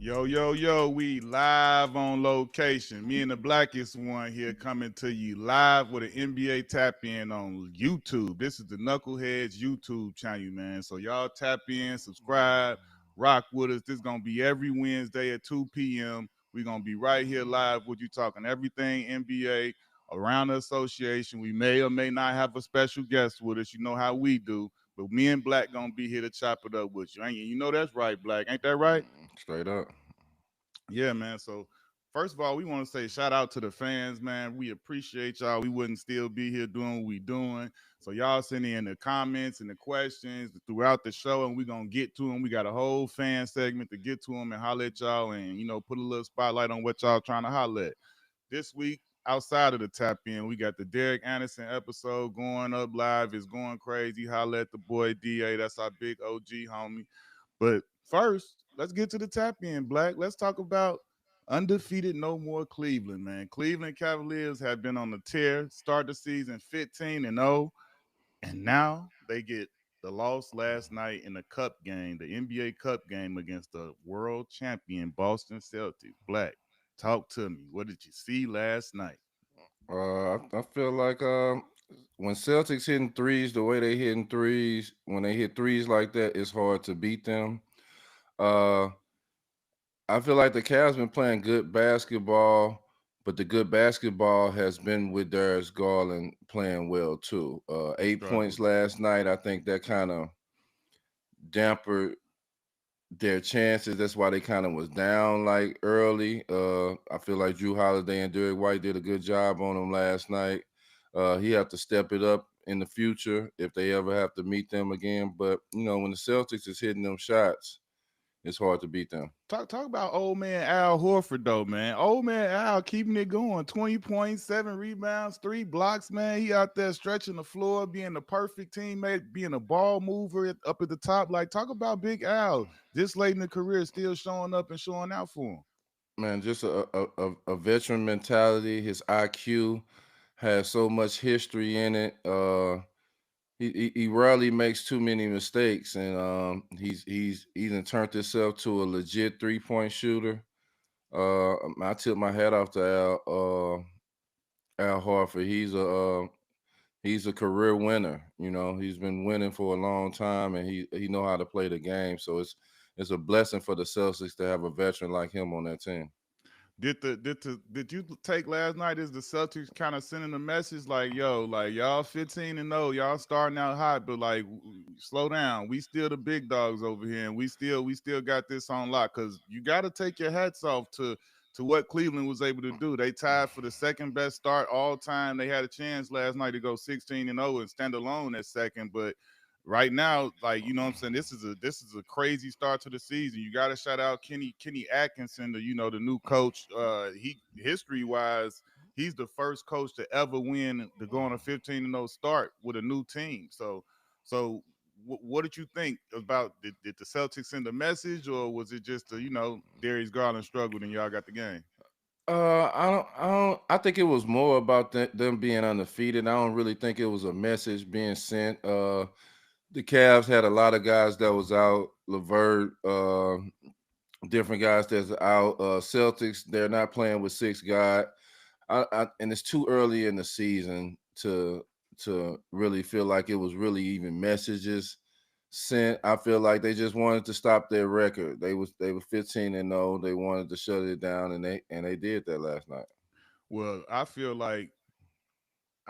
Yo, yo, yo, we live on location. Me and the blackest one here coming to you live with an NBA tap in on YouTube. This is the Knuckleheads YouTube channel, man. So y'all tap in, subscribe, rock with us. This is going to be every Wednesday at 2 p.m. We're going to be right here live with you talking everything NBA around the association. We may or may not have a special guest with us. You know how we do. But me and Black going to be here to chop it up with you. Ain't you? You know that's right, Black. Ain't that right? Straight up. Yeah, man. So first of all, we want to say shout out to the fans, man. We appreciate y'all. We wouldn't still be here doing what we doing. So y'all send in the comments and the questions throughout the show, and we're gonna get to them. We got a whole fan segment to get to them and holler at y'all, and put a little spotlight on what y'all trying to holler at. This week, outside of the tap in, we got the Derek Anderson episode going up live. It's going crazy. Holler at the boy DA. That's our big OG homie. But first, let's get to the tap in, Black. Let's talk about undefeated no more Cleveland, man. Cleveland Cavaliers have been on the tear, start the season 15-0, and now they get the loss last night in the cup game, the NBA Cup game against the world champion Boston Celtics. Black, talk to me. What did you see last night? I feel like when Celtics hitting threes, the way they hitting threes, when they hit threes like that, it's hard to beat them. Uh, I feel like the Cavs been playing good basketball, but the good basketball has been with Darius Garland playing well too. 8 points Struggled. last night. I think that kind of dampered their chances. That's why they kind of was down like early. I feel like Drew Holiday and Derek White did a good job on them last night. He have to step it up in the future if they ever have to meet them again. But when the Celtics is hitting them shots, it's hard to beat them. Talk about old man Al Horford though, man. Old man Al keeping it going. 20 points, 7 rebounds, 3 blocks, man. He out there stretching the floor, being the perfect teammate, being a ball mover up at the top. Like, talk about Big Al this late in the career, still showing up and showing out for him. Man, just a veteran mentality. His IQ has so much history in it. He rarely makes too many mistakes, and he's even turned himself to a legit 3-point shooter. I tip my hat off to Al Horford. He's a career winner. He's been winning for a long time, and he know how to play the game. So it's a blessing for the Celtics to have a veteran like him on that team. Did you take last night as the Celtics kind of sending a message like, yo, like y'all 15-0, y'all starting out hot, but like slow down. We still the big dogs over here, and we still got this on lock. Cause you gotta take your hats off to what Cleveland was able to do. They tied for the second best start all time. They had a chance last night to go 16-0 and stand alone at second, but right now, like what I'm saying, this is a crazy start to the season. You got to shout out Kenny Atkinson, the new coach. He history wise, he's the first coach to ever win to go on a 15-0 start with a new team. So what did you think about did the Celtics send a message, or was it just Darius Garland struggled and y'all got the game? I think it was more about them being undefeated. I don't really think it was a message being sent. The Cavs had a lot of guys that was out. Levert, different guys that's out. Celtics, they're not playing with six guys. And it's too early in the season to really feel like it was really even messages sent. I feel like they just wanted to stop their record. They were 15-0. They wanted to shut it down, and they did that last night. Well, I feel like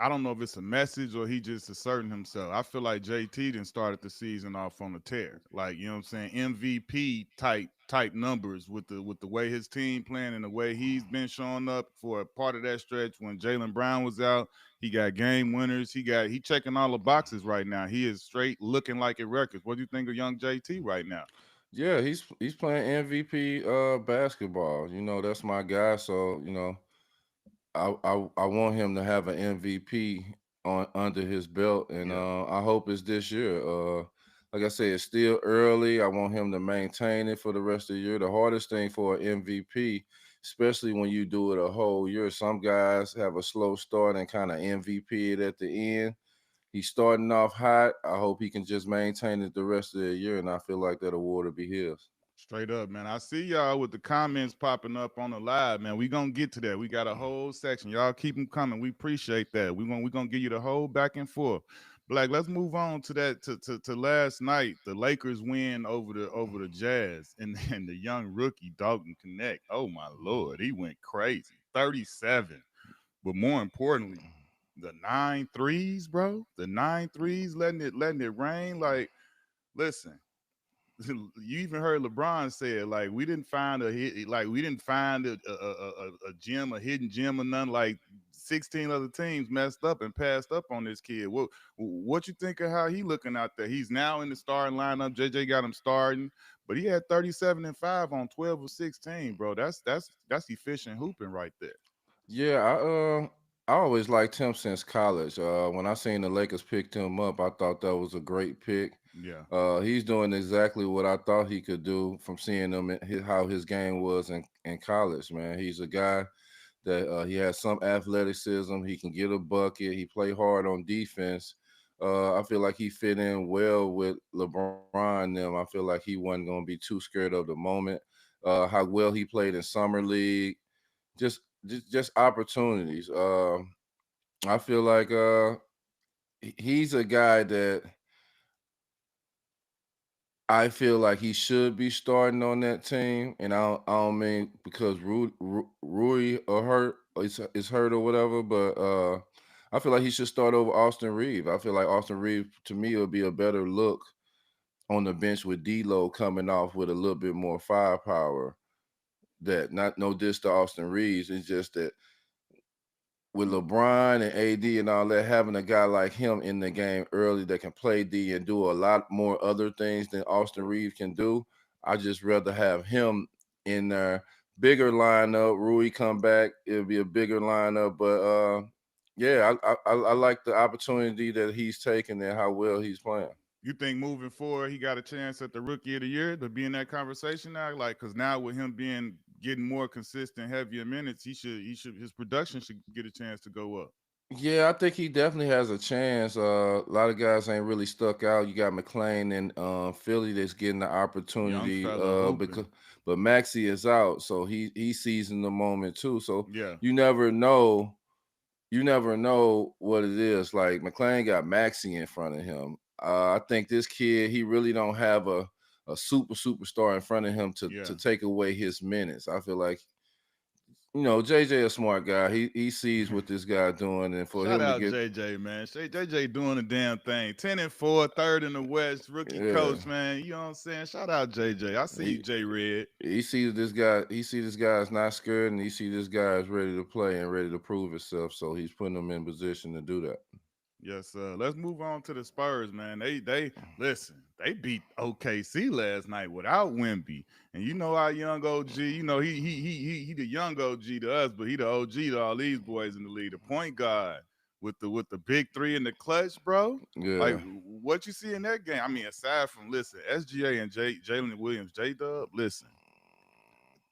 I don't know if it's a message or he just asserting himself. I feel like JT didn't started the season off on a tear. Like, you know what I'm saying? MVP type numbers with the way his team playing and the way he's been showing up for a part of that stretch when Jalen Brown was out. He got game winners. He checking all the boxes right now. He is straight looking like a record. What do you think of young JT right now? Yeah, he's playing MVP basketball. That's my guy. So I want him to have an MVP on under his belt, and Yeah. I hope it's this year. Like I said, it's still early. I want him to maintain it for the rest of the year. The hardest thing for an MVP, especially when you do it a whole year, some guys have a slow start and kind of MVP it at the end. He's starting off hot. I hope he can just maintain it the rest of the year, and I feel like that award will be his. Straight up, man. I see y'all with the comments popping up on the live, man. We gonna get to that. We got a whole section. Y'all keep them coming. We appreciate that. We gonna give you the whole back and forth. Black, let's move on to that to last night. The Lakers win over the Jazz and the young rookie Dalton Knecht. Oh my lord, he went crazy. 37. But more importantly, the 9 threes, bro. The 9 threes, letting it rain. Like, listen, you even heard LeBron say it, like we didn't find a hit, like we didn't find a gem, a hidden gem or nothing. Like 16 other teams messed up and passed up on this kid. What you think of how he looking out there? He's now in the starting lineup. JJ got him starting, but he had 37 and 5 on 12 of 16, bro. That's efficient hooping right there. Yeah, I always liked him since college. When I seen the Lakers picked him up, I thought that was a great pick. Yeah. He's doing exactly what I thought he could do from seeing him how his game was in college. Man, he's a guy that he has some athleticism. He can get a bucket. He play hard on defense. I feel like he fit in well with LeBron and them. I feel like he wasn't going to be too scared of the moment. How well he played in summer league, just opportunities. I feel like he's a guy that I feel like he should be starting on that team, and I don't mean because Rui or hurt is hurt or whatever, but I feel like he should start over Austin Reeves. I feel like Austin Reeves to me would be a better look on the bench with D'Lo coming off with a little bit more firepower. That not no diss to Austin Reeves, it's just that with LeBron and AD and all that, having a guy like him in the game early that can play D and do a lot more other things than Austin Reeves can do, I just rather have him in there. Bigger lineup, Rui come back, it'll be a bigger lineup. But yeah, I like the opportunity that he's taking and how well he's playing. You think moving forward, he got a chance at the rookie of the year to be in that conversation now? Like, because now with him being getting more consistent, heavier minutes, he should his production should get a chance to go up. Yeah, I think he definitely has a chance. A lot of guys ain't really stuck out. You got McLean and Philly that's getting the Young opportunity fella because hooping. but Maxey is out, so he's seizing the moment too. So Yeah. you never know, you never know what it is. Like McLean got Maxey in front of him. I think this kid he really don't have a superstar in front of him Yeah. to take away his minutes. I feel like JJ a smart guy. He sees what this guy doing, and for Shout him to out get JJ, man. JJ doing the damn thing. 10-4, third in the West, rookie yeah, coach, man. You know what I'm saying? Shout out JJ. I see you, he J Red. he sees this guy. He see this guy is not scared, and he see this guy is ready to play and ready to prove himself. So he's putting him in position to do that. Yes, sir. Let's move on to the Spurs, man. They listen. They beat OKC last night without Wemby, and you know our young OG. You know he the young OG to us, but he the OG to all these boys in the league. The point guard with the big three in the clutch, bro. Like Yeah. what you see in that game. I mean, aside from listen, SGA and Jalen Williams, J Dub. Listen,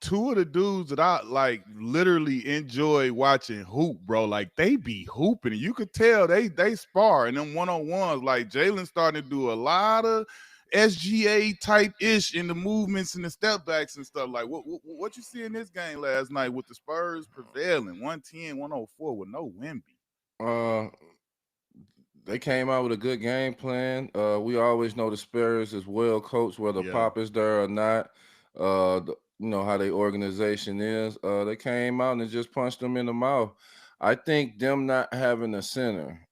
two of the dudes that I like literally enjoy watching hoop, bro. Like they be hooping. You could tell they spar and them one-on-ones. Like Jalen starting to do a lot of SGA type ish in the movements and the step backs and stuff. Like what you see in this game last night with the Spurs prevailing 110-104 with no Wemby. Uh, they came out with a good game plan. We always know the Spurs is well coached, whether Yeah, Pop is there or not. You know how their organization is. They came out and just punched them in the mouth. I think them not having a center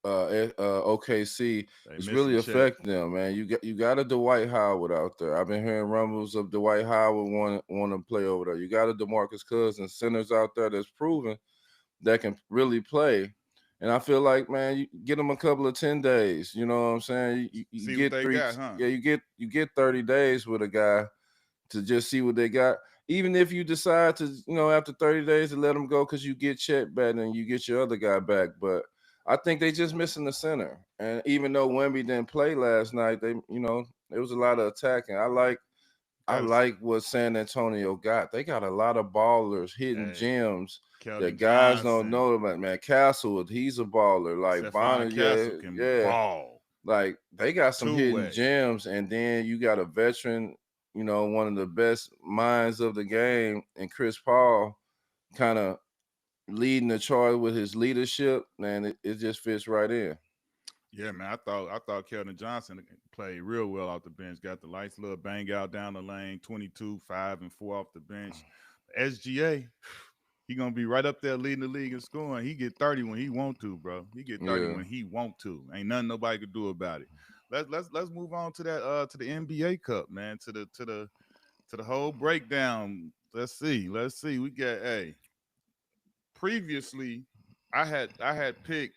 OKC, they it's missing really check. affecting them, man. You got a Dwight Howard out there. I've been hearing rumbles of Dwight Howard want to play over there. You got a DeMarcus Cousins centers out there that's proven that can really play. And I feel like, man, you get them a couple of 10 days. You know what I'm saying? You See what get they got, huh? yeah, you get 30 days with a guy to just see what they got. Even if you decide to, after 30 days to let them go because you get Chet back and you get your other guy back. But I think they just missing the center. And even though Wemby didn't play last night, there was a lot of attacking. I Got to like what San Antonio got. They got a lot of ballers hitting hey, gems that Keldon guys don't Johnson, know about. Man, Castle, he's a baller. Like Stephon Bonner, Castle yeah, can yeah. ball Like they got some hidden two-way. gems, and then you got a veteran, one of the best minds of the game, and Chris Paul kind of leading the charge with his leadership, man, it just fits right in. Yeah, man. I thought Keldon Johnson played real well off the bench. Got the lights little bang out down the lane, 22, 5, and 4 off the bench. SGA, he gonna be right up there leading the league in scoring. He get 30 when he want to, bro. He get 30 Yeah. when he want to. Ain't nothing nobody could do about it. Let's move on to that to the NBA Cup, man. To the whole breakdown. Let's see. We got previously I had picked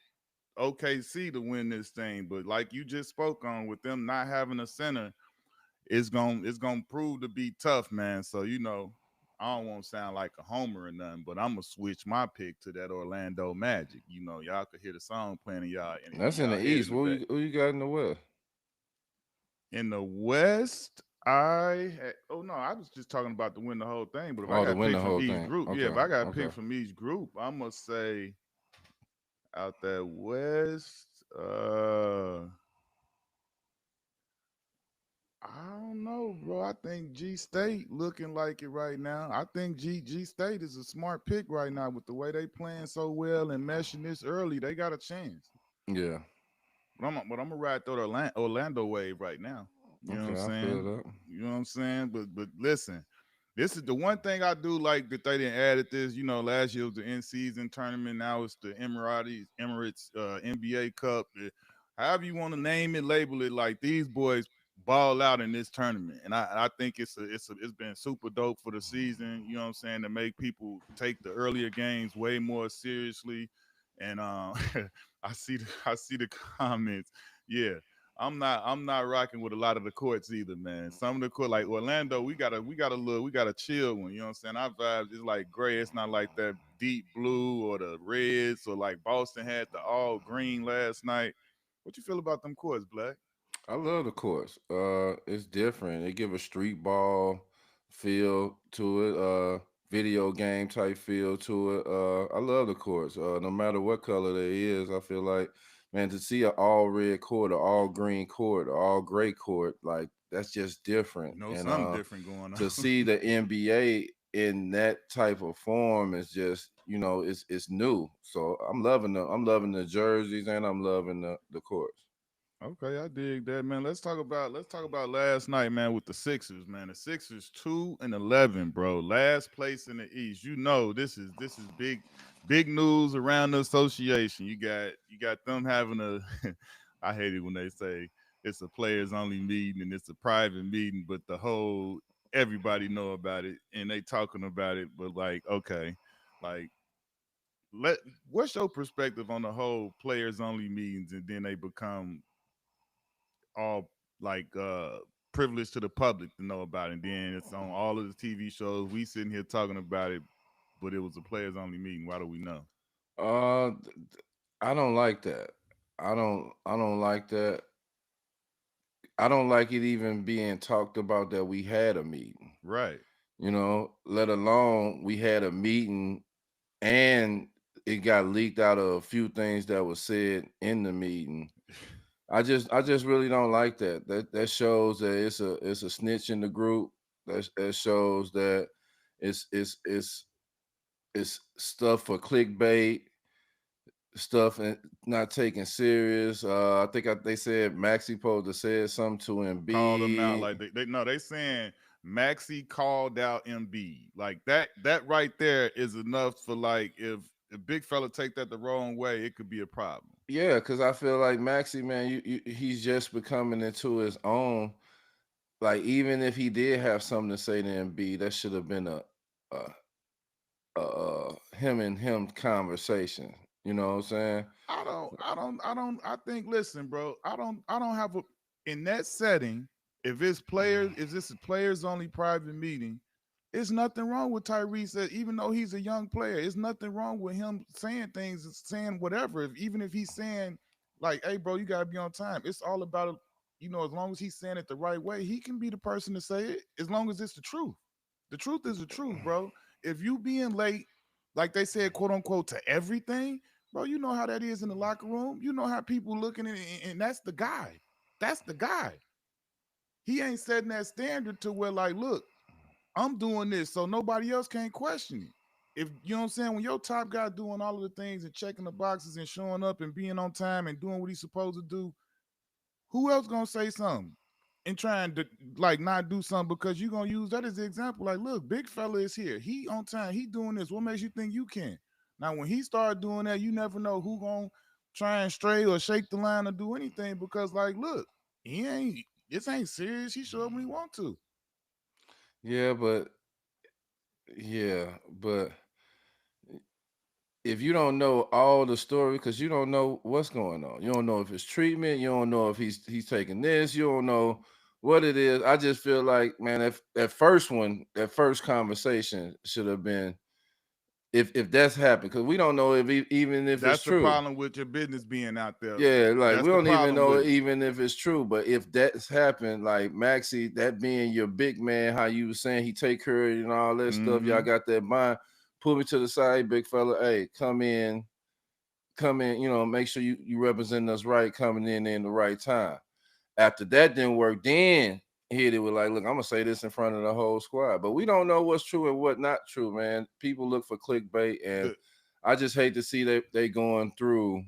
OKC to win this thing, but like you just spoke on, with them not having a center, it's gonna prove to be tough, man. So I don't want to sound like a homer or nothing, but I'm gonna switch my pick to that Orlando Magic. Y'all could hear the song playing in That's in the y'all head in East. the back. Who you got in the West? In the West, oh no, I was just talking about to win the whole thing. But if I Oh, to got win the picks from whole each thing. group, yeah, Okay. if I got Okay. picks from each group, I'm gonna say out that West. I don't know, bro. I think G State looking like it right now. I think G State is a smart pick right now with the way they playing so well and meshing this early. They got a chance. Yeah. But I'm gonna ride through the Orlando wave right now. You know what I'm Okay, I feel saying? that. You know what I'm saying? But listen, this is the one thing I do like that they didn't add at this. Last year was the in season tournament. Now it's the Emirates NBA Cup. However you want to name it, label it. Like these boys ball out in this tournament, and I think it's been super dope for the season. You know what I'm saying? To make people take the earlier games way more seriously, and I see the comments. Yeah, I'm not rocking with a lot of the courts either, man. Some of the court like Orlando, we got a chill one. You know what I'm saying? Our vibes is like gray. It's not like that deep blue or the reds or like Boston had the all green last night. What you feel about them courts, Black? I love the course. It's different. They give a street ball feel to it, video game type feel to it. I love the course. No matter what color there is, I feel like, man, to see an all red court, or all green court, or all gray court, like that's just different. And Something different going to on. see the NBA in that type of form is just, it's new. So I'm loving the jerseys, and I'm loving the courts. Okay, I dig that, man. Let's talk about last night, man, with the Sixers, man. The Sixers 2-11, bro. Last place in the East. This is big news around the association. You got them having a I hate it when they say it's a players only meeting and it's a private meeting, but the whole everybody know about it and they talking about it, but like, okay, like let what's your perspective on the whole players only meetings and then they become all like privileged to the public to know about it. And then it's on all of the TV shows. We sitting here talking about it, but it was a players only meeting. Why do we know? I don't like that. I don't like that. I don't like it even being talked about that we had a meeting. Right. Let alone we had a meeting and it got leaked out of a few things that was said in the meeting. I just really don't like that. That shows that it's a snitch in the group. That shows that it's it's stuff for clickbait, stuff and not taken serious. I think they said Maxey supposed to said something to Called them out Embiid. like they no, they saying Maxey called out Embiid. Like that right there is enough for like if a big fella take that the wrong way, it could be a problem. Yeah, because I feel like Maxey, man, he's just becoming into his own. Like even if he did have something to say to Embiid, that should have been a him and him conversation. You know what I'm saying? I think, listen, bro, I don't have a, in that setting, if this is players only private meeting, it's nothing wrong with Tyrese that even though he's a young player, it's nothing wrong with him saying things, saying whatever. Even if he's saying like, hey, bro, you gotta be on time. It's all about, as long as he's saying it the right way, he can be the person to say it as long as it's the truth. The truth is the truth, bro. If you being late, like they said, quote unquote, to everything, bro, you know how that is in the locker room. You know how people looking at it, and that's the guy. That's the guy. he ain't setting that standard to where like, look, I'm doing this, so nobody else can't question it. If you know what I'm saying, when your top guy doing all of the things and checking the boxes and showing up and being on time and doing what he's supposed to do, who else gonna say something and trying to like not do something because you gonna use that as the example? Like, look, big fella is here. He on time. He doing this. What makes you think you can? Now, when he start doing that, you never know who gonna try and stray or shake the line or do anything because, like, look, he ain't. This ain't serious. He show up when he want to. Yeah, but if you don't know all the story, because you don't know what's going on, you don't know if it's treatment, you don't know if he's taking this, you don't know what it is. I just feel like, man, if that first conversation should have been, if that's happened, because we don't know if even if it's That's the true. problem with your business being out there. Yeah, like That's we the don't even problem know with it. even if it's true. But if that's happened, like Maxey, that being your big man, how you was saying he take care of you and all that stuff, y'all Mm-hmm. got that bond. Pull me to the side, big fella. Hey, come in, make sure you represent us right, coming in the right time. After that didn't work, then hit it with like, look, I'm gonna say this in front of the whole squad. But we don't know what's true and what not true, man. People look for clickbait, and The, I just hate to see they going through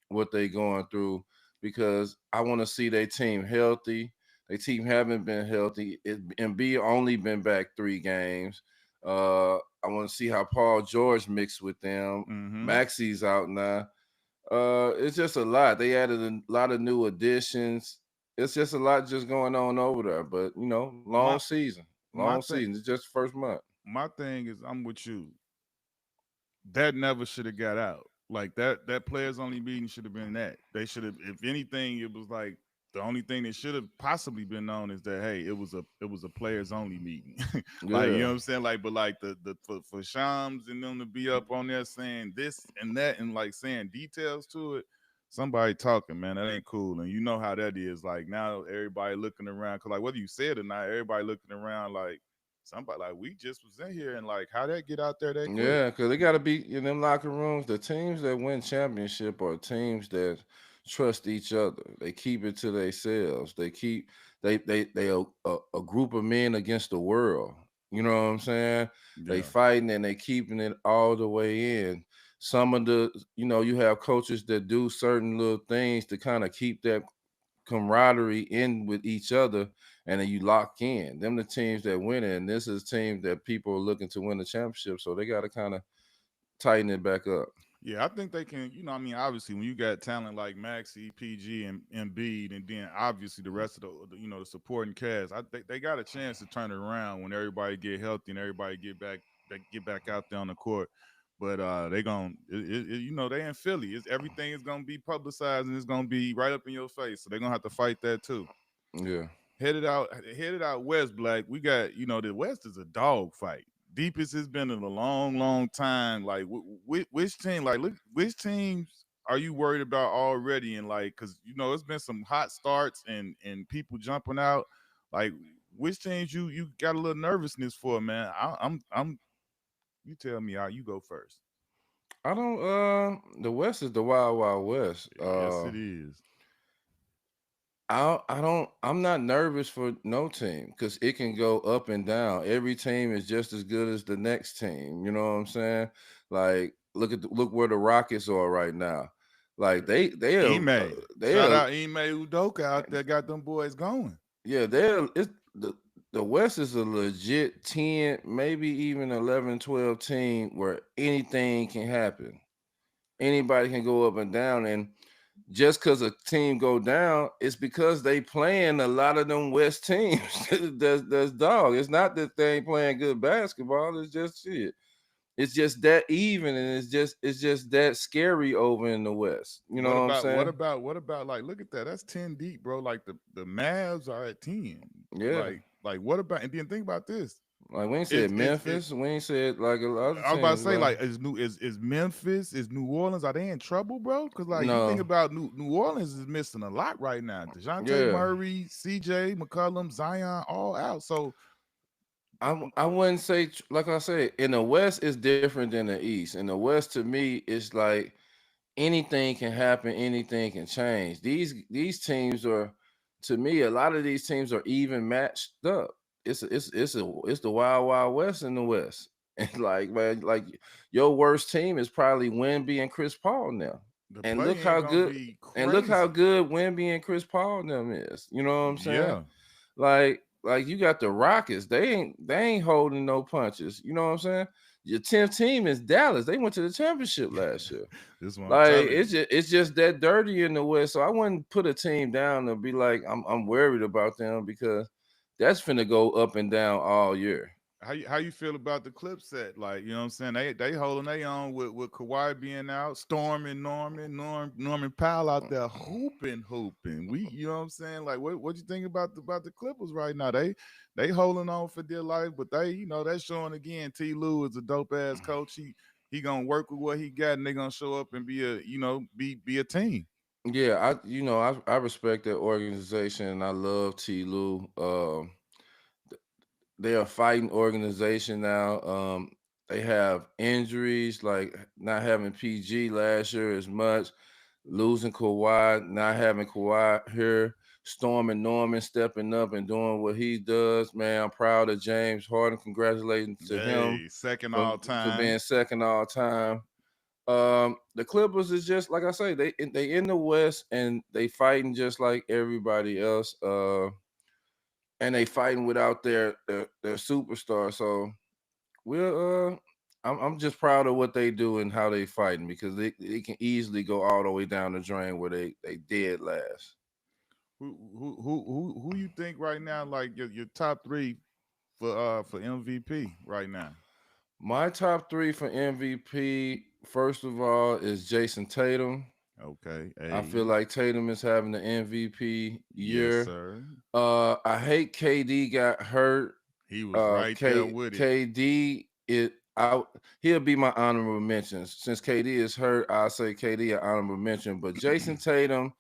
what they going through because I want to see their team healthy. Their team haven't been healthy. Embiid only been back 3 games. I want to see how Paul George mixed with them. mm-hmm. Maxey's out now. It's just a lot. They added a lot of new additions. It's just a lot just going on over there. But long My season, my long thing season. It's just the first month. my thing is I'm with you. That never should have got out. Like that players only meeting should have been that. They should have, if anything, it was like the only thing that should have possibly been known is that hey, it was a players only meeting. Like you know Yeah, what I'm saying? Like, but like the for Shams and them to be up on there saying this and that and like saying details to it. Somebody talking, man, that ain't cool. And you know how that is. Like now everybody looking around, cause like whether you say it or not, everybody looking around like somebody like we just was in here and like how that get out there that quick. yeah, because they got to be in them locker rooms. The teams that win championship are teams that trust each other. They keep it to themselves. They a group of men against the world. You know what I'm saying? They Yeah. fighting and they keeping it all the way in. Some of the you have coaches that do certain little things to kind of keep that camaraderie in with each other, and then you lock in. Them the teams that win it, and this is teams that people are looking to win the championship, so they got to kind of tighten it back up. Yeah, I think they can. I mean, obviously, when you got talent like Maxey, PG, and Embiid, and then obviously the rest of the supporting cast, I think they got a chance to turn it around when everybody get healthy and everybody get back out there on the court. But they gonna, they in Philly. Everything is gonna be publicized and it's gonna be right up in your face. So they're gonna have to fight that too. Yeah, Headed out west, Black. We got, the West is a dog fight. Deepest it's been in a long, long time. Like, which team? Like, look, which teams are you worried about already? And like, because it's been some hot starts and people jumping out. Like, which teams you got a little nervousness for, man? I'm. You tell me. You go first. I don't. The West is the wild, wild West. Yes, it is. I don't. I'm not nervous for no team because it can go up and down. Every team is just as good as the next team. You know what I'm saying? Like, look where the Rockets are right now. Like Ime. they Shout are out Ime Udoka out there. Got them boys going. yeah, it's the West is a legit 10, maybe even 11, 12 team where anything can happen. Anybody can go up and down, and just because a team go down, it's because they playing a lot of them West teams. that's dog. It's not that they ain't playing good basketball. It's just shit. It's just that even, and it's just that scary over in the West. You know What what I'm about what saying? about what about like look at that? That's 10 deep, bro. Like the Mavs are at 10. Yeah. Like what about and then think about this. Like we ain't said It Memphis. We ain't said like a lot of I was about to teams. say Like like is Memphis, is New Orleans, are they in trouble, bro? Because like you think no, about New Orleans is missing a lot right now. DeJounte yeah. Murray, CJ, McCollum, Zion, all out. So I wouldn't say like I said in the West is different than the East. In the West, to me, it's like anything can happen, anything can change. These teams are to me, a lot of these teams are even matched up. It's the wild wild west in the West. And like man, like your worst team is probably Wemby and Chris Paul now. The And play look ain't how gonna good be and look how crazy. good Wemby and Chris Paul them is. You know what I'm saying? Yeah. Like you got the Rockets. They ain't holding no punches. You know what I'm saying? Your 10th team is Dallas. They went to the championship last year. This is what I'm Like telling you. it's just that dirty in the West. So I wouldn't put a team down and be like I'm worried about them because that's finna go up and down all year. How you feel about the clip set? Like, you know what I'm saying? They holding their own with Kawhi being out, Storming Norman Powell out there hooping. You know what I'm saying? Like what you think about the Clippers right now? They holding on for dear life, but that's showing again. T. Lue is a dope ass coach. He gonna work with what he got, and they gonna show up and be be a team. Yeah, I respect that organization. I love T. Lou. They're a fighting organization now. They have injuries like not having PG last year as much, losing Kawhi, not having Kawhi here, Storming Norman stepping up and doing what he does. Man, I'm proud of James Harden. Congratulations to him Hey, second for all for being time. second all time. The Clippers is just like I say, they in the West and they fighting just like everybody else. And they fighting without their superstar. So we're I'm just proud of what they do and how they fighting because they can easily go all the way down the drain where they did last. Who you think right now? Like your top three for MVP right now? My top three for MVP, first of all, is Jason Tatum. Okay, I feel a like Tatum is having the MVP yes, year. sir. I hate KD got hurt. He was right there K with it. KD it I he'll be my honorable mentions. Since KD is hurt, I'll say KD an honorable mention. But Jason Tatum,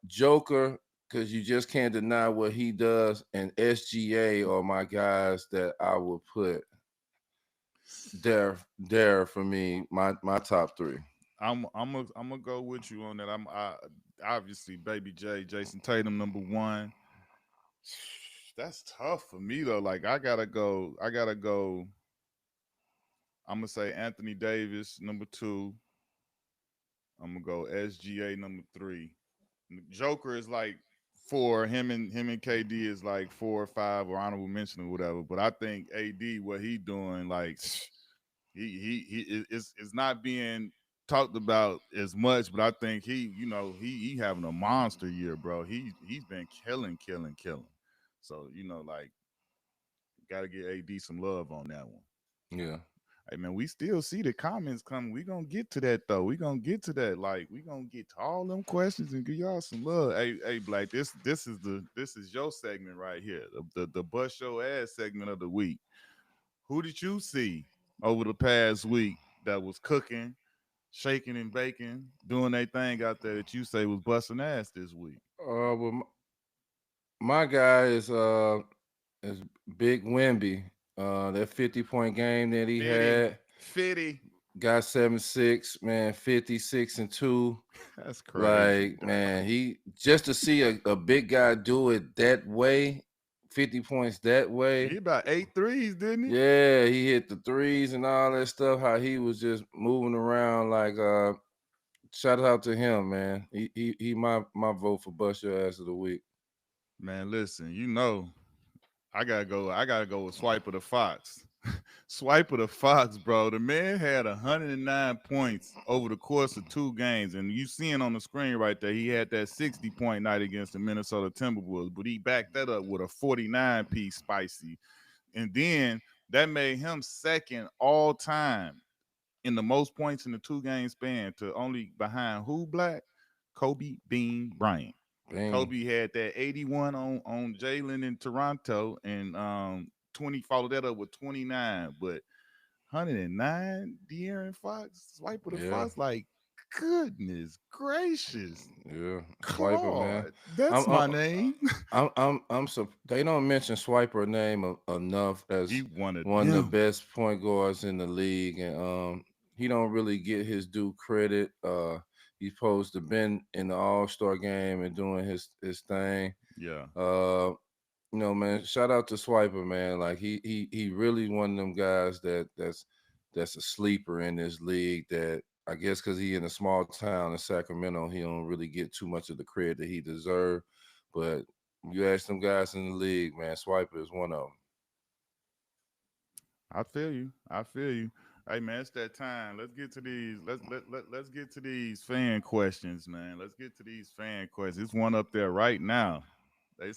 Joker, because you just can't deny what he does, and SGA are my guys that I would put there for me, my top three. I'm gonna go with you on that. Obviously Baby J, Jason Tatum number one. That's tough for me though. Like I gotta go. I'm gonna say Anthony Davis number two. I'm gonna go SGA number three. Joker is like four. Him and KD is like 4 or 5 or honorable mention or whatever. But I think AD what he doing like he is not being talked about as much. But I think he having a monster year, bro. He's been killing. So like got to get AD some love on that one. Yeah. Hey man, we still see the comments coming. We gonna get to that though. We gonna get to that. Like we gonna get to all them questions and give y'all some love. Hey, Black. This is your segment right here. The bust your ass segment of the week. Who did you see over the past week that was cooking, shaking and baking, doing their thing out there that you say was busting ass this week? Well, my guy is Big Wemby. That 50-point game that he Fitty, had Fitty. got 7-6, man, 56-2. That's crazy, Like, dog. man, he just to see a big guy do it that way, 50 points that He way. about 8 threes, didn't he? Yeah, he hit the threes and all that stuff. How he was just moving around like shout out to him, man. He my vote for bust your ass of the week. Man, listen, I gotta go with Swiper the Fox. Swiper the Fox, bro. The man had 109 points over the course of 2 games. And you seeing on the screen right there, he had that 60-point night against the Minnesota Timberwolves, but he backed that up with a 49-piece spicy. And then that made him second all time in the most points in the 2 game span to only behind who, Black? Kobe Bean Bryant. Bang. Kobe had that 81 on Jalen in Toronto, and 20 followed that up with 29. But 109, De'Aaron Fox, Swipe of the Yeah, Fox, like goodness gracious, yeah. Swiper, man. Claude, that's I'm I'm my name. so they don't mention Swiper name enough He as wanted one of the them. best point guards in the league, and he don't really get his due credit. he's supposed to been in the All-Star game and doing his thing. Yeah. Uh, man, shout out to Swiper, man. Like he really one of them guys that's a sleeper in this league. That I guess because he in a small town in Sacramento, he don't really get too much of the credit that he deserve. But you ask them guys in the league, man, Swiper is one of them. I feel you. I feel you. Hey man, it's that time. Let's get to these. Let's get to these fan questions, man. Let's get to these fan questions. It's one up there right now. They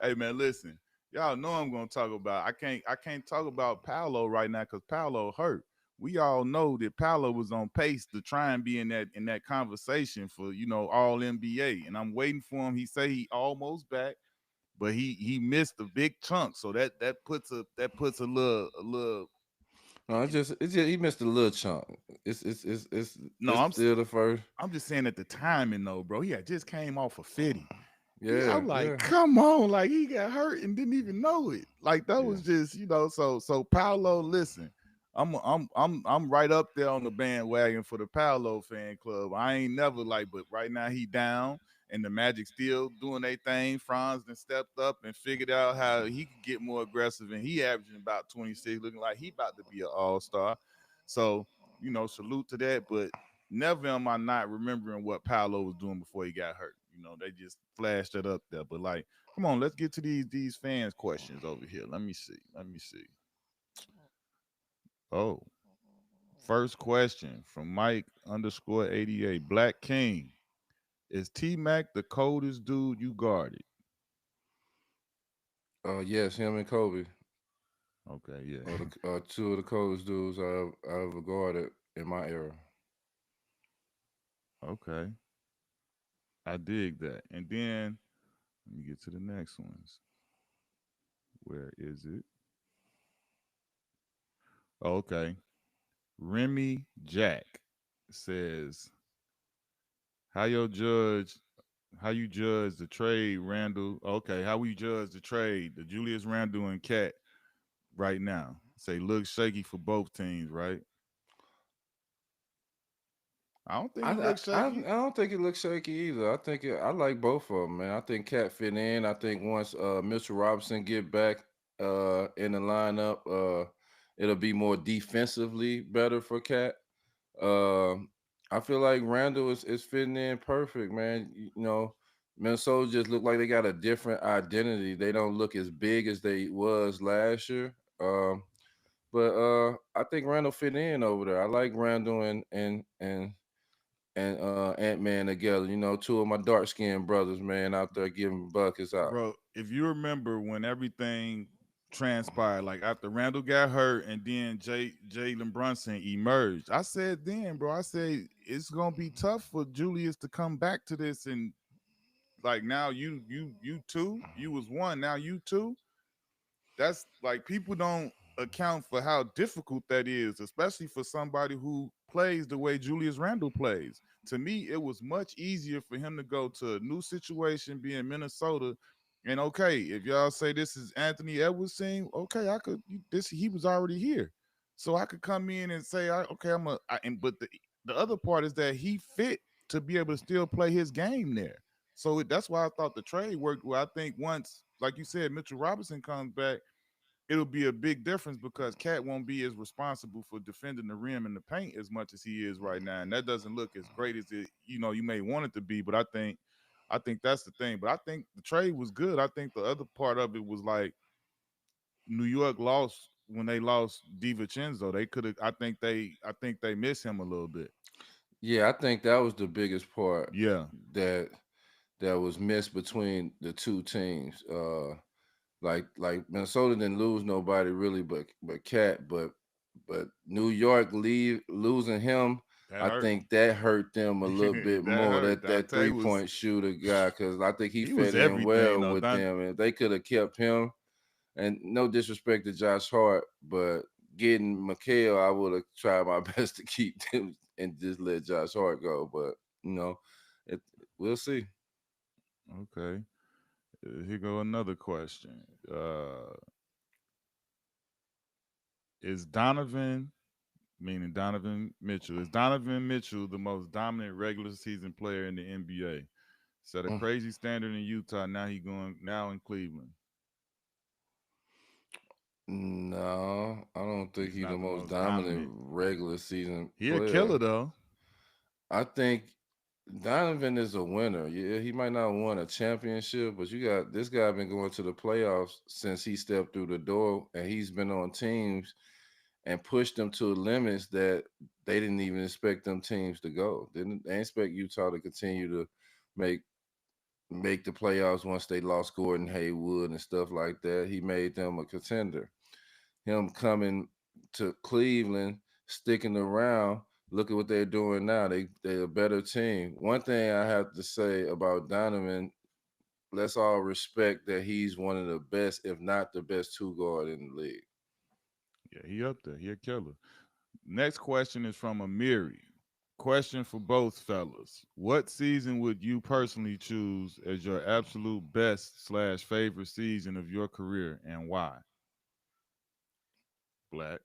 hey man, listen. Y'all know I'm gonna talk about. I can't talk about Paolo right now because Paolo hurt. We all know that Paolo was on pace to try and be in that conversation for all NBA, and I'm waiting for him. He say he almost back, but he missed a big chunk, so that puts a little. No, it's just he missed a little chunk. No, It's still the first. I'm just saying at the timing though, bro. He had just came off of 50. Yeah, I'm like, yeah, come on, like he got hurt and didn't even know it. Like that yeah. was just, so Paolo, listen, I'm right up there on the bandwagon for the Paolo fan club. I ain't never like, but right now he down and the Magic still doing their thing. Franz then stepped up and figured out how he could get more aggressive, and he averaging about 26, looking like he about to be an all-star. So, salute to that. But never am I not remembering what Paolo was doing before he got hurt. They just flashed it up there. But like, come on, let's get to these fans' questions over here. Let me see. Let me see. Oh, first question from Mike underscore 88. Black King. Is T Mac the coldest dude you guarded? Yes, him and Kobe Okay, yeah. are the two of the coldest dudes I've ever guarded in my era. Okay. I dig that. And then let me get to the next ones. Where is it? Oh, okay. Remy Jack says, How you judge how you judge the trade, Randall? Okay, how we judge the trade, the Julius Randall and Cat right now? Say looks shaky for both teams, right? I don't think it looks I shaky. don't think it looks shaky either. I like both of them, man. I think Cat fit in. I think once Mitchell Robinson get back in the lineup, it'll be more defensively better for Cat. Uh, I feel like Randall is fitting in perfect, man. Minnesota just look like they got a different identity. They don't look as big as they was last year. But I think Randall fit in over there. I like Randall and Ant Man together. Two of my dark skinned brothers, man, out there giving buckets out. Bro, if you remember when everything transpired, like after Randall got hurt and then Jalen Brunson emerged, I said then, bro, I said it's gonna be tough for Julius to come back to this, and like now you two, you was one, now you two. That's like people don't account for how difficult that is, especially for somebody who plays the way Julius Randle plays. To me, it was much easier for him to go to a new situation, be in Minnesota. And okay, if y'all say this is Anthony Edwards' team, okay, I could this he was already here, so I could come in and say, okay, but the other part is that he fit to be able to still play his game there. So that's why I thought the trade worked well. I think once, like you said, Mitchell Robinson comes back, it'll be a big difference because Cat won't be as responsible for defending the rim and the paint as much as he is right now, and that doesn't look as great as you may want it to be. But I think that's the thing. But I think the trade was good. I think the other part of it was like New York lost when they lost DiVincenzo. They could have. I think they miss him a little bit. Yeah, I think that was the biggest part Yeah, that that was missed between the two teams. Like Minnesota didn't lose nobody really, but Cat, but New York losing him. that I hurt. think that hurt them a little bit That more. hurt. That Dante 3-point shooter guy, because I think he he was fit in everything well though. with them, and if they could have kept him. And no disrespect to Josh Hart, but getting McHale, I would have tried my best to keep them and just let Josh Hart go. But you know, it, we'll see. Okay. Here go another question. Is Donovan meaning Donovan Mitchell. Is Donovan Mitchell the most dominant regular season player in the NBA? Set a Mm, crazy standard in Utah. Now he going now in Cleveland. No, I don't think He's he's the not the most most dominant dominant. regular season He a player. killer though. I think Donovan is a winner. Yeah, he might not won a championship, but you got this guy been going to the playoffs since he stepped through the door, and he's been on teams and pushed them to limits that they didn't even expect them teams to go. Didn't they expect Utah to continue to make make the playoffs once they lost Gordon Hayward and stuff like that. He made them a contender. Him coming to Cleveland, sticking around. Look at what they're doing now. They're a better team. One thing I have to say about Donovan, let's all respect that he's one of the best, if not the best, two guard in the league. Yeah, he up there. He a killer. Next question is from Amiri. Question for both fellas. What season would you personally choose as your absolute best slash favorite season of your career and why? Black.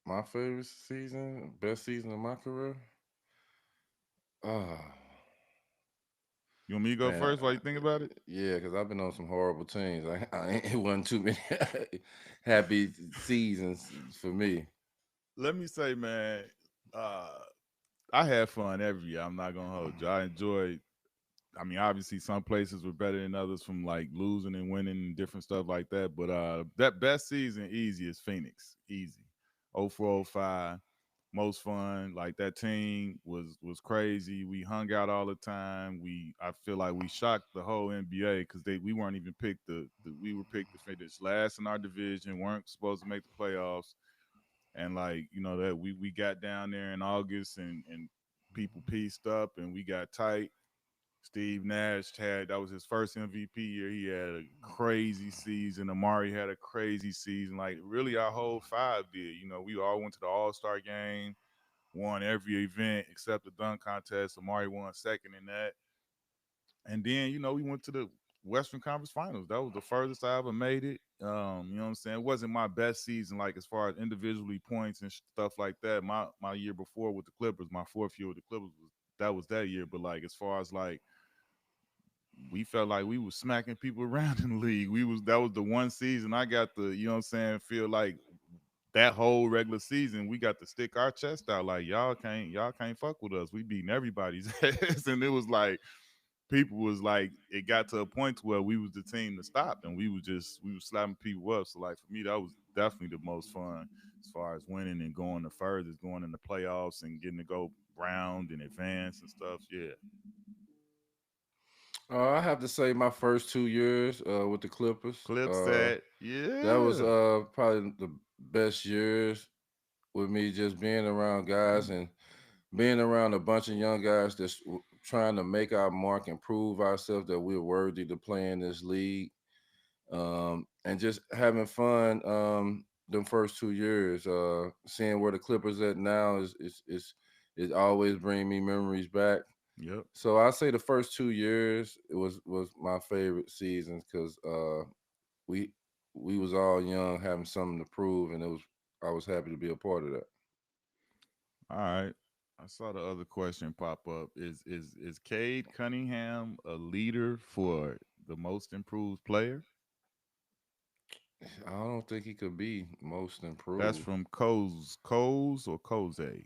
My favorite season, best season of my career. Oh You want me to go man, first while you think about it? yeah, because I've been on some horrible teams. It wasn't too many happy seasons for me. Let me say, man, uh, I had fun every year. I'm not gonna hold you. I enjoyed. I mean, obviously, some places were better than others from like losing and winning and different stuff like that. But that best season easy is Phoenix, easy. 0405, most fun. Like that team was crazy. We hung out all the time. I feel like we shocked the whole NBA because we weren't even picked we were picked to finish last in our division. Weren't supposed to make the playoffs. And like that we got down there in August and people pieced up and we got tight. Steve Nash had that was his first MVP year. He had a crazy season. Amari had a crazy season. Like really, our whole five did. We all went to the All Star game, won every event except the dunk contest. Amari won second in that. And then we went to the Western Conference Finals. That was the furthest I ever made it. You know what I'm saying? It wasn't my best season, like as far as individually points and stuff like that. My year before with the Clippers, my fourth year with the Clippers was that year. But like as far as like we felt like we was smacking people around in the league. That was the one season I got the, feel like that whole regular season we got to stick our chest out like y'all can't fuck with us. We beating everybody's ass. And it was like people was like it got to a point where we was the team to stop and we was slapping people up. So like for me that was definitely the most fun as far as winning and going the furthest, going in the playoffs and getting to go round and advance and stuff. Yeah. I have to say my first 2 years with the Clippers. Clip set. That was Yeah. probably the best years with me just being around guys and being around a bunch of young guys that's trying to make our mark and prove ourselves that we're worthy to play in this league, and just having fun. Them first 2 years, seeing where the Clippers at now is always bring me memories back. Yep. So I say the first 2 years it was my favorite seasons because we we was all young having something to prove, and it was I was happy to be a part of that. All right. I saw the other question pop up. Is Cade Cunningham a leader for the most improved player? I don't think he could be most That's improved. from Coz or Koze.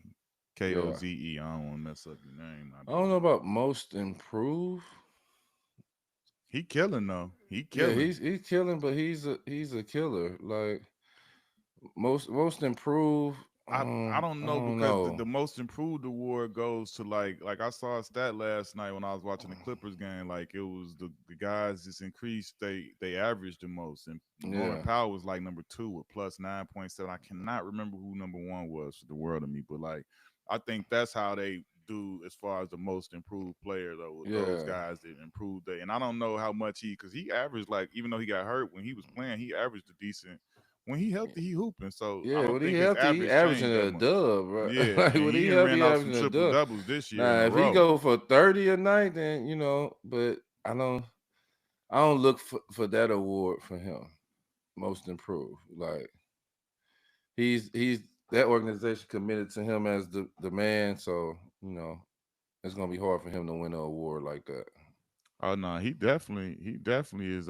Yeah, Koze. I don't want to mess up your name, my I don't know dude. about most improved. He killing though. He Yeah, killing. he's killing, but he's a killer. Like most improved. I don't I know don't because know. the most improved award goes to like I saw a stat last night when I was watching the Clippers game. Like it was the guys just increased they averaged the most, and Norman Yeah, Powell was like number two with plus 9.7. I cannot remember who number one was for the world of me, but like I think that's how they do as far as the most improved player though with those yeah, guys that improved they. And I don't know how much because he averaged like even though he got hurt when he was playing, he averaged a decent when he healthy, he hooping. So I yeah. don't When he think his healthy, he average averaging changed that a much. dub, bro. Yeah, Like and when he he didn't healthy, ran he off some averaging a triple dub. doubles this year in Now, a if he row. go for 30 a night, then But I don't look for that award for him. Most improved. Like he's that organization committed to him as the man. So you know, it's gonna be hard for him to win an award like that. Oh no, he definitely is.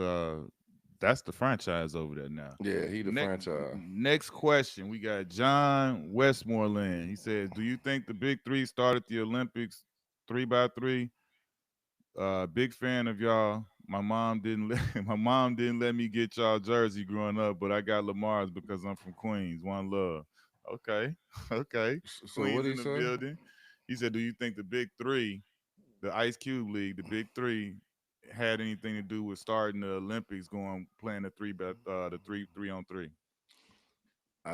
That's the franchise over there now. Yeah, he the Next, franchise. next question, we got John Westmoreland. He says, "Do you think the Big Three started the Olympics 3 by 3? Big fan of y'all. My mom didn't let my mom didn't let me get y'all jersey growing up, but I got Lamar's because I'm from Queens. One love." Okay, okay. So what Queens he in the say? building. He said, "Do you think the Big Three, the Ice Cube League, the Big Three, had anything to do with starting the Olympics, going playing the three on three?" I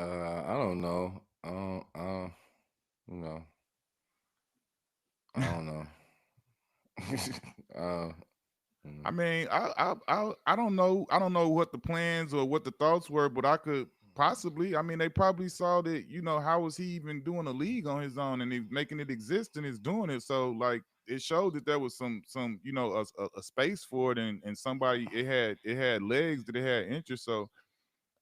don't know. You know, I don't know. uh, I mm, mean, I don't know. I don't know what the plans or what the thoughts were, but I could possibly. I mean, they probably saw that. How was he even doing a league on his own and he making it exist and is doing it? So like, it showed that there was some a space for it, and somebody it had legs, that it had interest. So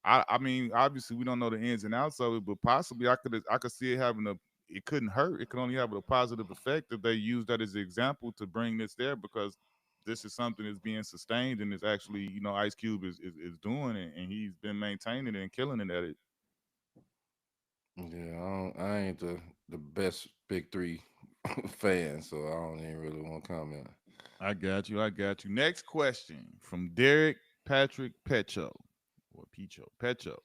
I mean, obviously we don't know the ins and outs of it, but possibly I could see it having a. It couldn't hurt. It could only have a positive effect if they use that as an example to bring this there, because this is something that's being sustained and it's actually Ice Cube is doing it, and he's been maintaining it and killing it at it. yeah, I ain't the best big three fan, so I don't even really want to comment. I got you. I got you. Next question from Derek Patrick Pecho or Pecho.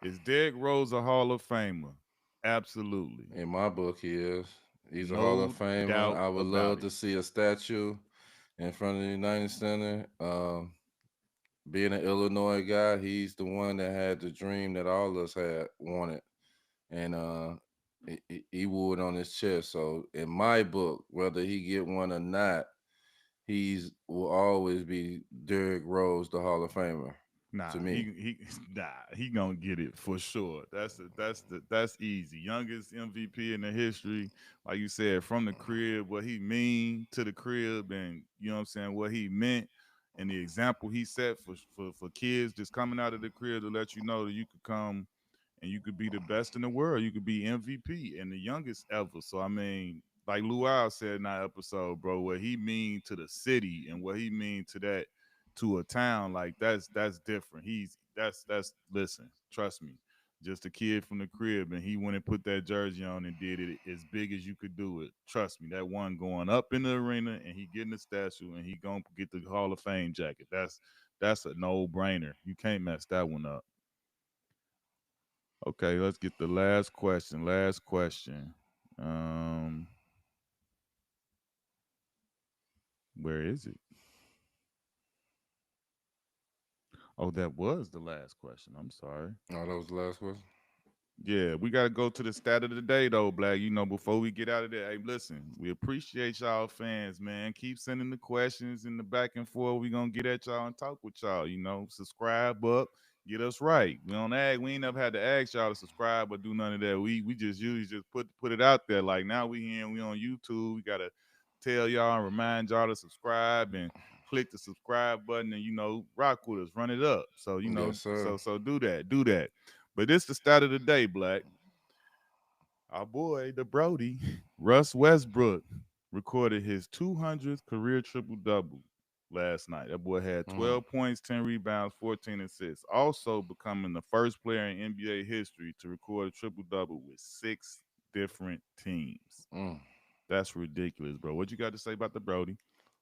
Is Derrick Rose a Hall of Famer? Absolutely. In my book, he is. He's a Hall of No Famer. doubt I would about love it. to see a statue in front of the United Center. Being an Illinois guy, he's the one that had the dream that all of us had wanted, and he wore it on his chest. So in my book, whether he get one or not, he's will always be Derrick Rose, the Hall of Famer, Nah, to me. he gonna get it for sure. That's easy. Youngest MVP in the history, like you said, from the crib, what he mean to the crib, and you know what I'm saying, what he meant, and the example he set for kids just coming out of the crib to let you know that you could come and you could be the best in the world. You could be MVP and the youngest ever. So I mean, like Luau said in that episode, bro, what he mean to the city and what he mean to a town, like that's different. That's listen, trust me. Just a kid from the crib, and he went and put that jersey on and did it as big as you could do it. Trust me, that one going up in the arena, and he getting the statue, and he gonna get the Hall of Fame jacket. That's a no brainer. You can't mess that one up. Okay, let's get the last question. Last question. Um, where is it? Oh, that was the last question. I'm sorry. Oh, that was the last question. Yeah, we got to go to the stat of the day, though, Black. Before we get out of there, hey, listen, we appreciate y'all fans, man. Keep sending the questions in the back and forth. We going to get at y'all and talk with y'all. Subscribe up, get us right. We don't ask, we ain't never had to ask y'all to subscribe or do none of that. We just usually just put it out there. Like now we here and we on YouTube. We got to tell y'all and remind y'all to subscribe and click the subscribe button and rock with us, run it up. So Yes, sir. so do that. But this the start of the day, Black. Our boy, the Brody, Russ Westbrook, recorded his 200th career triple double last night. That boy had Mm, 12 points, 10 rebounds, 14 assists. Also becoming the first player in NBA history to record a triple double with 6 different teams. mm. That's ridiculous, bro. What you got to say about the Brody?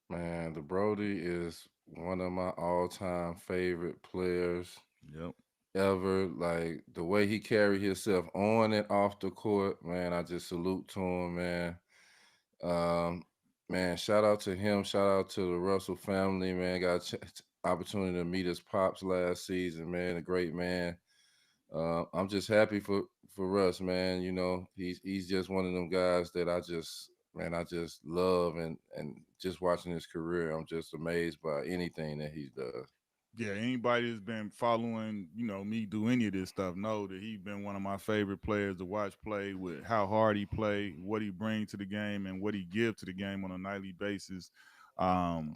Man, the Brody is one of my all-time favorite players Yep. ever. Like the way he carried himself on and off the court, man. I just salute to him, man. Um, man, shout out to him. Shout out to the Russell family, man. Got opportunity to meet his pops last season, man. A great man. I'm just happy for Russ, man. You know, he's just one of them guys that I just love and just watching his career, I'm just amazed by anything that he does. Yeah, anybody that's been following, me do any of this stuff know that he's been one of my favorite players to watch play, with how hard he play, what he brings to the game, and what he gives to the game on a nightly basis. Um,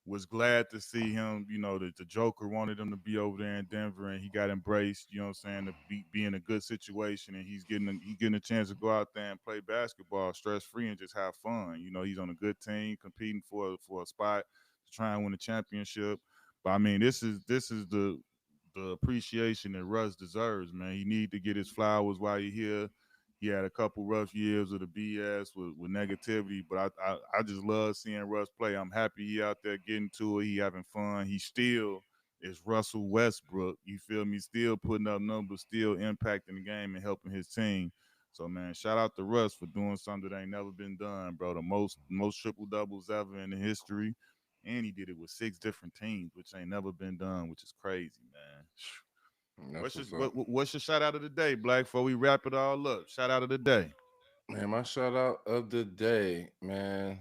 was glad to see him. You know, the Joker wanted him to be over there in Denver, and he got embraced. You know what I'm saying? To be in a good situation, and he getting a chance to go out there and play basketball stress free and just have fun. You know, he's on a good team competing for a spot to try and win a championship. But I mean, this is the appreciation that Russ deserves, man. He need to get his flowers while he's here. He had a couple rough years of the BS with negativity, but I just love seeing Russ play. I'm happy he out there getting to it. He having fun. He still is Russell Westbrook. You feel me? Still putting up numbers, still impacting the game and helping his team. So man, shout out to Russ for doing something that ain't never been done, bro. The most triple doubles ever in the history, and he did it with 6 different teams, which ain't never been done, which is crazy, man. That's What's your what's up. what's your shout out of the day, Black? Before we wrap it all up, shout out of the day. Man, my shout out of the day, man.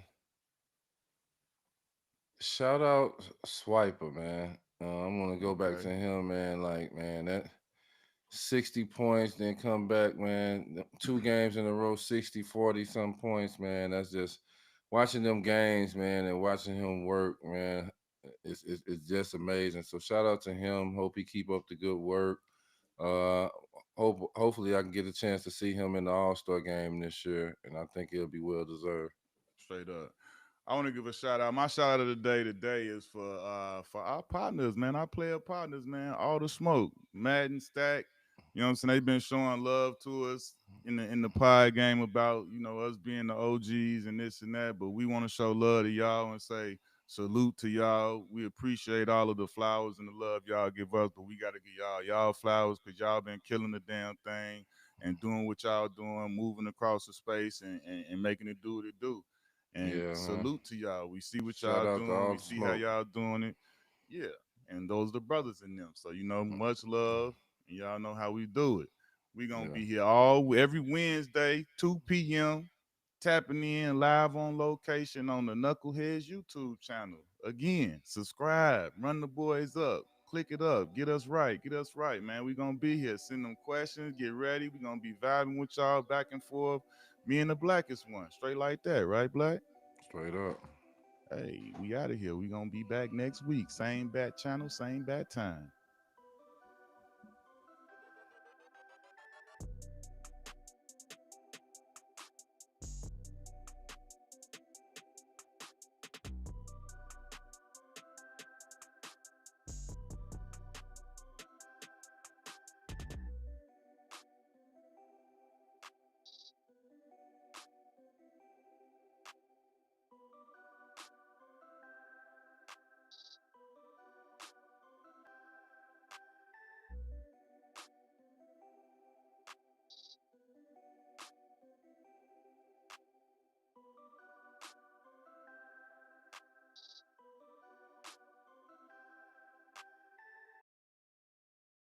Shout out Swiper, man. I'm gonna go back Okay, to him, man. Like, man, that 60 points, then come back, man. 2 games in a row, 60, 40 some points, man. That's just watching them games, man, and watching him work, man. It's just amazing. So shout out to him. Hope he keep up the good work. Uh, hopefully I can get a chance to see him in the All Star game this year, and I think it'll be well deserved. straight up. I want to give a shout out. My shout out of the day today is for our partners, man. Our player partners, man. All the smoke, Madden Stack. You know what I'm saying? They've been showing love to us in the pod game about us being the OGs and this and that. But we want to show love to y'all and say salute to y'all. We appreciate all of the flowers and the love y'all give us, but we got to give y'all flowers because y'all been killing the damn thing and doing what y'all doing, moving across the space and making it do what it do. And Yeah, man. salute to y'all. We see what Shout y'all out to doing. all We the see how smoke. y'all doing it. Yeah. And those are the brothers in them. So much love. And y'all know how we do it. We gonna Yeah, be here all every Wednesday, 2 p.m. tapping in live on location on the Knuckleheads YouTube channel. Again, subscribe, run the boys up, click it up, get us right, man. We gonna be here. Send them questions, get ready. We gonna be vibing with y'all back and forth. Me and the blackest one, straight like that, right, Black? straight up. Hey, we out of here. We gonna be back next week. Same bat channel, same bat time.